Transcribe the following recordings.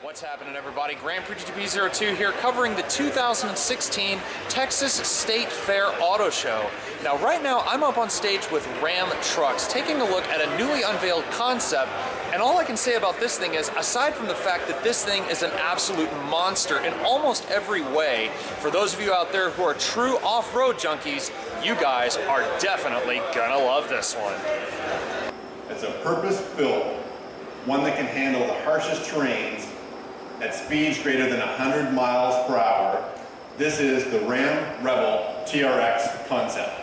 What's happening, everybody? Grand Prix GP02 here, covering the 2016 Texas State Fair Auto Show. Now, right now, I'm up on stage with Ram Trucks, taking a look at a newly unveiled concept. And all I can say about this thing is, aside from the fact that this thing is an absolute monster in almost every way, for those of you out there who are true off-road junkies, you guys are definitely gonna love this one. It's a purpose-built, one that can handle the harshest terrains at speeds greater than 100 miles per hour. This is the RAM Rebel TRX Concept.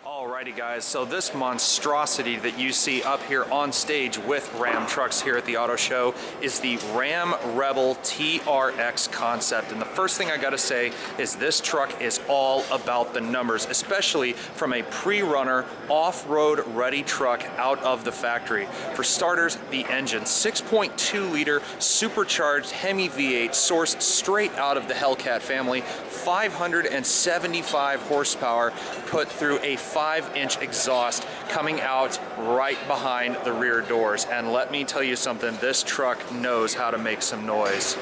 Alrighty guys, so this monstrosity that you see up here on stage with Ram Trucks here at the auto show is the RAM Rebel TRX Concept. And the first thing I gotta say is this truck is all about the numbers, especially from a pre-runner off-road ready truck out of the factory. For starters, the engine, 6.2 liter supercharged HEMI V8 sourced straight out of the Hellcat family, 575 horsepower put through a 5-inch exhaust coming out right behind the rear doors. And let me tell you something, this truck knows how to make some noise.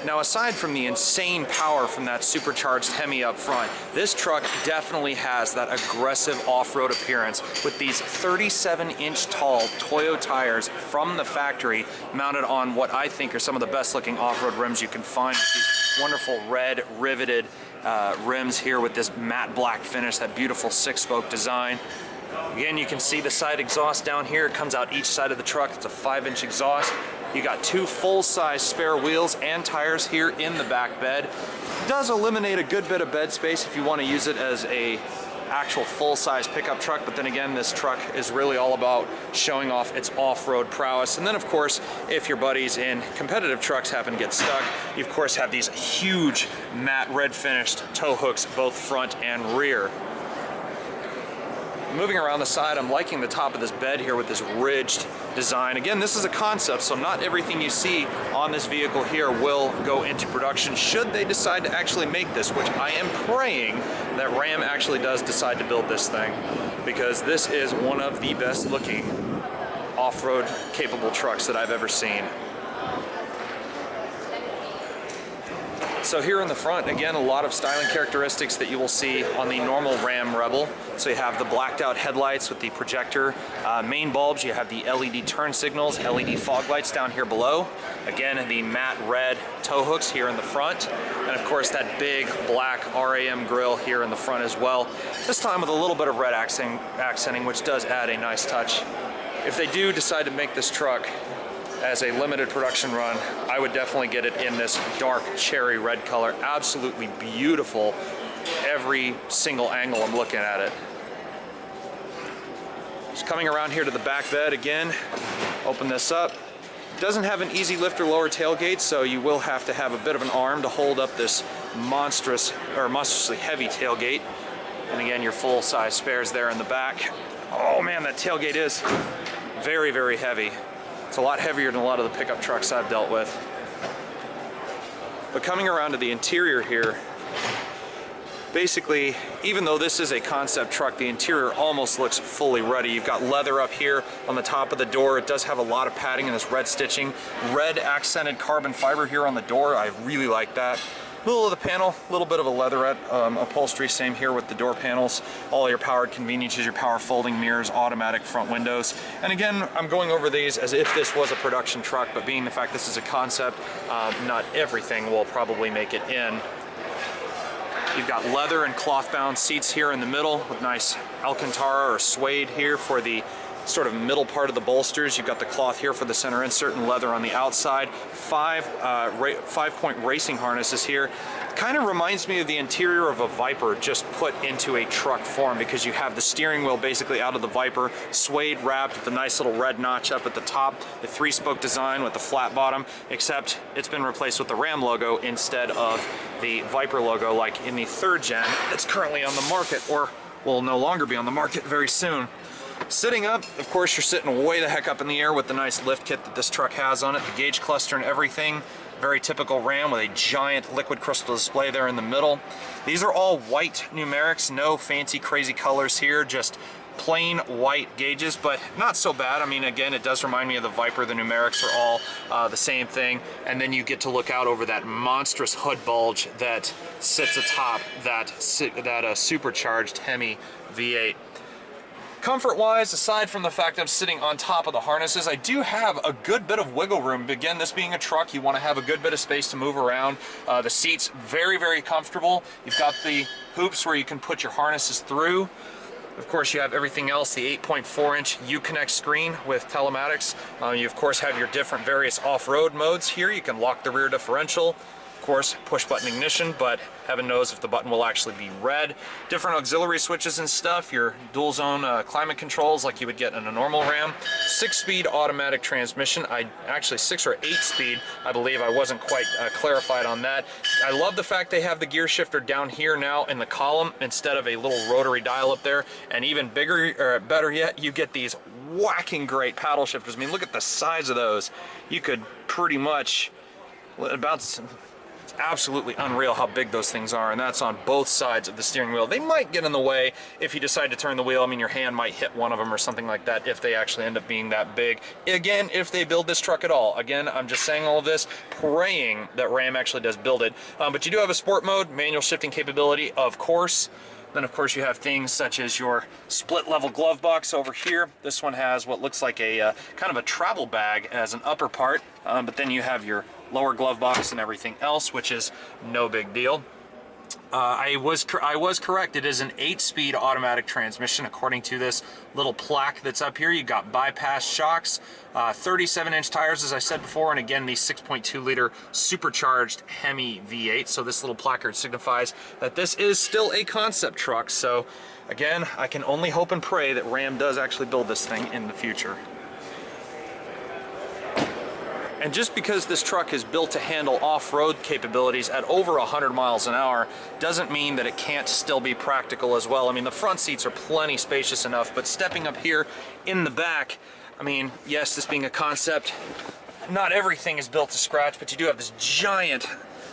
Now, aside from the insane power from that supercharged Hemi up front, this truck definitely has that aggressive off-road appearance with these 37-inch tall Toyo tires from the factory mounted on what I think are some of the best looking off-road rims you can find, with these wonderful red riveted rims here with this matte black finish, that beautiful 6-spoke design. Again, you can see the side exhaust down here. It comes out each side of the truck. It's a 5-inch exhaust. You got 2 full-size spare wheels and tires here in the back bed. It does eliminate a good bit of bed space if you want to use it as a actual full-size pickup truck, but then again, this truck is really all about showing off its off-road prowess. And then of course, if your buddies in competitive trucks happen to get stuck, you of course have these huge matte red finished tow hooks both front and rear. Moving around the side, I'm liking the top of this bed here with this ridged design. Again, this is a concept, so not everything you see on this vehicle here will go into production should they decide to actually make this, which I am praying that Ram actually does decide to build this thing, because this is one of the best looking off-road capable trucks that I've ever seen. So here in the front, again, a lot of styling characteristics that you will see on the normal Ram Rebel. So you have the blacked out headlights with the projector main bulbs. You have the LED turn signals, LED fog lights down here below. Again, the matte red tow hooks here in the front. And of course, that big black RAM grille here in the front as well. This time with a little bit of red accenting, which does add a nice touch. If they do decide to make this truck as a limited production run, I would definitely get it in this dark cherry red color. Absolutely beautiful every single angle I'm looking at it. Just coming around here to the back bed again, open this up. It doesn't have an easy lift or lower tailgate, so you will have to have a bit of an arm to hold up this monstrously heavy tailgate. And again, your full-size spares there in the back. Oh man, that tailgate is very, very heavy. It's a lot heavier than a lot of the pickup trucks I've dealt with. But coming around to the interior here, basically, even though this is a concept truck, the interior almost looks fully ready. You've got leather up here on the top of the door. It does have a lot of padding and this red stitching. Red accented carbon fiber here on the door. I really like that. Middle of the panel, a little bit of a leatherette upholstery, same here with the door panels. All your powered conveniences, your power folding mirrors, automatic front windows. And again, I'm going over these as if this was a production truck, but being the fact this is a concept, not everything will probably make it in. You've got leather and cloth bound seats here in the middle with nice Alcantara or suede here for the sort of middle part of the bolsters. You've got the cloth here for the center insert and leather on the outside. 5-point racing harnesses here. Kind of reminds me of the interior of a Viper just put into a truck form, because you have the steering wheel basically out of the Viper, suede wrapped with a nice little red notch up at the top, the 3-spoke design with the flat bottom, except it's been replaced with the Ram logo instead of the Viper logo like in the 3rd gen that's currently on the market, or will no longer be on the market very soon. Sitting up, of course, you're sitting way the heck up in the air with the nice lift kit that this truck has on it, the gauge cluster and everything. Very typical Ram with a giant liquid crystal display there in the middle. These are all white numerics, no fancy crazy colors here, just plain white gauges, but not so bad. I mean, again, it does remind me of the Viper. The numerics are all the same thing, and then you get to look out over that monstrous hood bulge that sits atop that supercharged Hemi V8. Comfort-wise, aside from the fact I'm sitting on top of the harnesses, I do have a good bit of wiggle room. Again, this being a truck, you want to have a good bit of space to move around. The seats, very, very comfortable. You've got the hoops where you can put your harnesses through. Of course, you have everything else, the 8.4-inch Uconnect screen with telematics. You, of course, have your different various off-road modes here. You can lock the rear differential. Of course, push-button ignition, but heaven knows if the button will actually be red. Different auxiliary switches and stuff, your dual-zone climate controls like you would get in a normal Ram. 6-speed automatic transmission, actually 6 or 8-speed, I believe. I wasn't quite clarified on that. I love the fact they have the gear shifter down here now in the column instead of a little rotary dial up there. And even bigger, or better yet, you get these whacking great paddle shifters. I mean, look at the size of those. You could pretty much It's absolutely unreal how big those things are, and that's on both sides of the steering wheel. They might get in the way if you decide to turn the wheel. I mean, your hand might hit one of them or something like that if they actually end up being that big. Again, if they build this truck at all. Again, I'm just saying all of this, praying that Ram actually does build it. But you do have a sport mode, manual shifting capability, of course. Then, of course, you have things such as your split-level glove box over here. This one has what looks like a kind of a travel bag as an upper part, but then you have your lower glove box and everything else, which is no big deal. I was correct. It is an 8-speed automatic transmission according to this little plaque that's up here. You got bypass shocks, 37-inch tires, as I said before, and again, the 6.2-liter supercharged Hemi V8. So this little placard signifies that this is still a concept truck. So again, I can only hope and pray that Ram does actually build this thing in the future. And just because this truck is built to handle off-road capabilities at over 100 miles an hour doesn't mean that it can't still be practical as well. I mean, the front seats are plenty spacious enough, but stepping up here in the back, I mean, yes, this being a concept, not everything is built to scratch, but you do have this giant,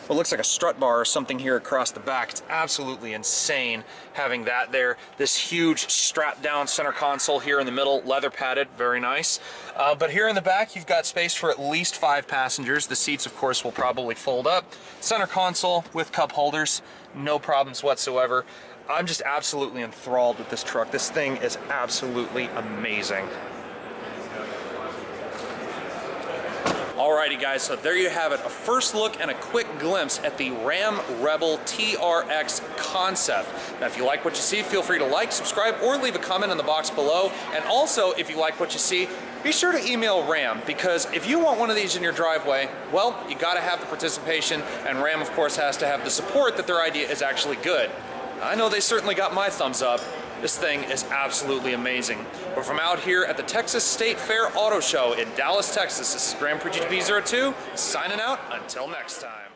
what looks like a strut bar or something here across the back. It's absolutely insane having that there. This huge strapped down center console here in the middle, leather padded, very nice. But here in the back, you've got space for at least 5 passengers. The seats, of course, will probably fold up. Center console with cup holders, no problems whatsoever. I'm just absolutely enthralled with this truck. This thing is absolutely amazing. Alrighty guys, so there you have it, a first look and a quick glimpse at the RAM Rebel TRX Concept. Now if you like what you see, feel free to like, subscribe, or leave a comment in the box below. And also, if you like what you see, be sure to email Ram, because if you want one of these in your driveway, well, you gotta have the participation, and Ram of course has to have the support that their idea is actually good. I know they certainly got my thumbs up. This thing is absolutely amazing. But from out here at the Texas State Fair Auto Show in Dallas, Texas, this is Grand Prix GTP 02, signing out until next time.